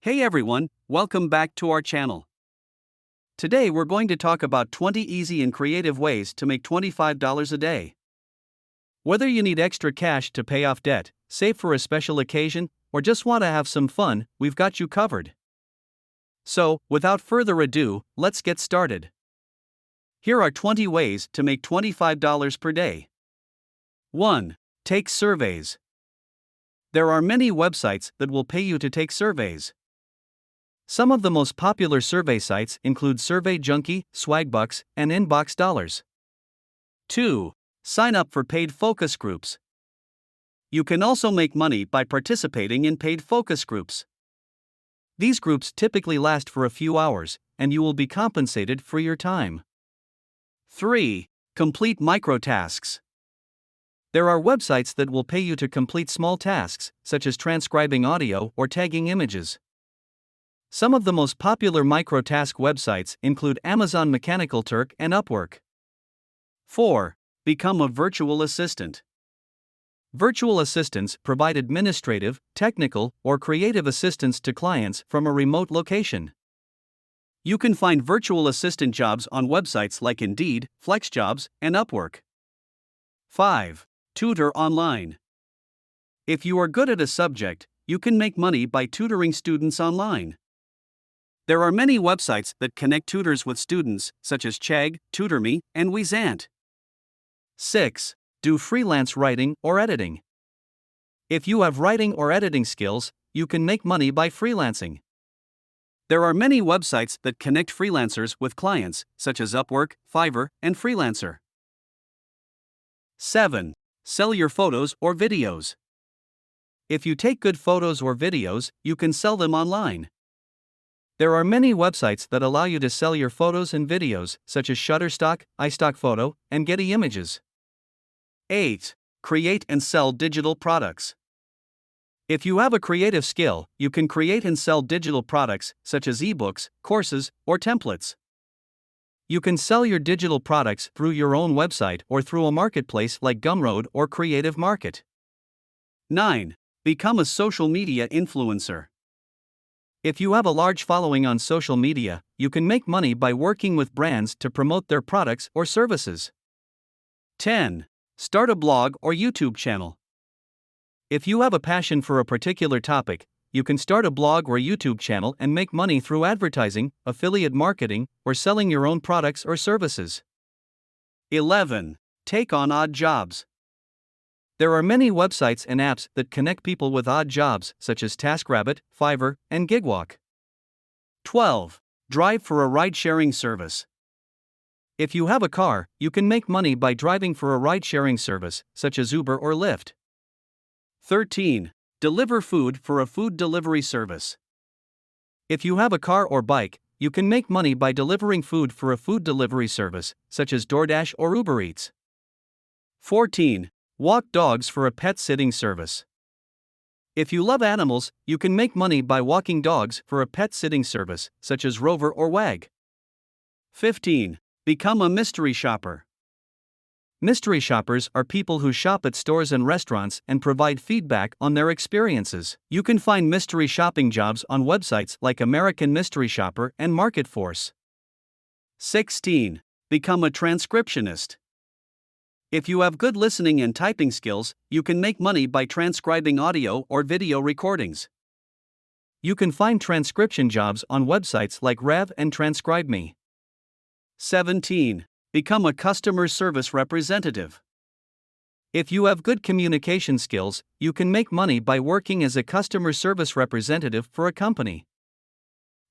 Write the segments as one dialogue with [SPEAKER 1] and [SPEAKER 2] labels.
[SPEAKER 1] Hey everyone, welcome back to our channel. Today we're going to talk about 20 easy and creative ways to make $25 a day. Whether you need extra cash to pay off debt, save for a special occasion, or just want to have some fun, we've got you covered. So, without further ado, let's get started. Here are 20 ways to make $25 per day. 1. Take surveys. There are many websites that will pay you to take surveys. Some of the most popular survey sites include Survey Junkie, Swagbucks, and InboxDollars. 2. Sign up for paid focus groups. You can also make money by participating in paid focus groups. These groups typically last for a few hours, and you will be compensated for your time. 3. Complete microtasks. There are websites that will pay you to complete small tasks, such as transcribing audio or tagging images. Some of the most popular microtask websites include Amazon Mechanical Turk and Upwork. 4. Become a virtual assistant. Virtual assistants provide administrative, technical, or creative assistance to clients from a remote location. You can find virtual assistant jobs on websites like Indeed, FlexJobs, and Upwork. 5. Tutor online. If you are good at a subject, you can make money by tutoring students online. There are many websites that connect tutors with students, such as Chegg, TutorMe, and Wezant. 6. Do freelance writing or editing. If you have writing or editing skills, you can make money by freelancing. There are many websites that connect freelancers with clients, such as Upwork, Fiverr, and Freelancer. 7. Sell your photos or videos. If you take good photos or videos, you can sell them online. There are many websites that allow you to sell your photos and videos, such as Shutterstock, iStock Photo, and Getty Images. 8. Create and sell digital products. If you have a creative skill, you can create and sell digital products, such as ebooks, courses, or templates. You can sell your digital products through your own website or through a marketplace like Gumroad or Creative Market. 9. Become a social media influencer. If you have a large following on social media, you can make money by working with brands to promote their products or services. 10. Start a blog or YouTube channel. If you have a passion for a particular topic, you can start a blog or YouTube channel and make money through advertising, affiliate marketing, or selling your own products or services. 11. Take on odd jobs. There are many websites and apps that connect people with odd jobs, such as TaskRabbit, Fiverr, and Gigwalk. 12. Drive for a ride-sharing service. If you have a car, you can make money by driving for a ride-sharing service, such as Uber or Lyft. 13. Deliver food for a food delivery service. If you have a car or bike, you can make money by delivering food for a food delivery service, such as DoorDash or Uber Eats. 14. Walk dogs for a pet sitting service. If you love animals, you can make money by walking dogs for a pet sitting service, such as Rover or Wag. 15. Become a mystery shopper. Mystery shoppers are people who shop at stores and restaurants and provide feedback on their experiences. You can find mystery shopping jobs on websites like American Mystery Shopper and MarketForce. 16. Become a transcriptionist. If you have good listening and typing skills, you can make money by transcribing audio or video recordings. You can find transcription jobs on websites like Rev and TranscribeMe. 17. Become a customer service representative. If you have good communication skills, you can make money by working as a customer service representative for a company.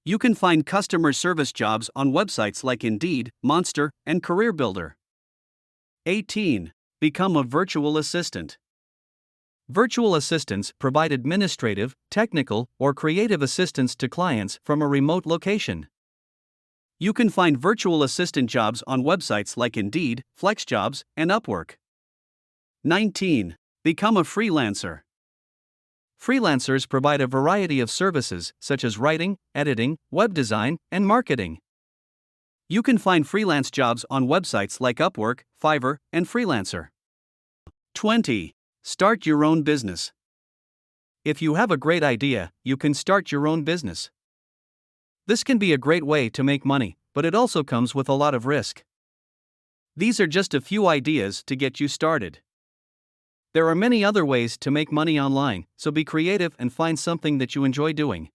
[SPEAKER 1] You can find customer service jobs on websites like Indeed, Monster, and CareerBuilder. 18. Become a virtual assistant. Virtual assistants provide administrative, technical, or creative assistance to clients from a remote location. You can find virtual assistant jobs on websites like Indeed, FlexJobs, and Upwork. 19. Become a freelancer. Freelancers provide a variety of services such as writing, editing, web design, and marketing. You can find freelance jobs on websites like Upwork, Fiverr, and Freelancer. 20. Start your own business. If you have a great idea, you can start your own business. This can be a great way to make money, but it also comes with a lot of risk. These are just a few ideas to get you started. There are many other ways to make money online, so be creative and find something that you enjoy doing.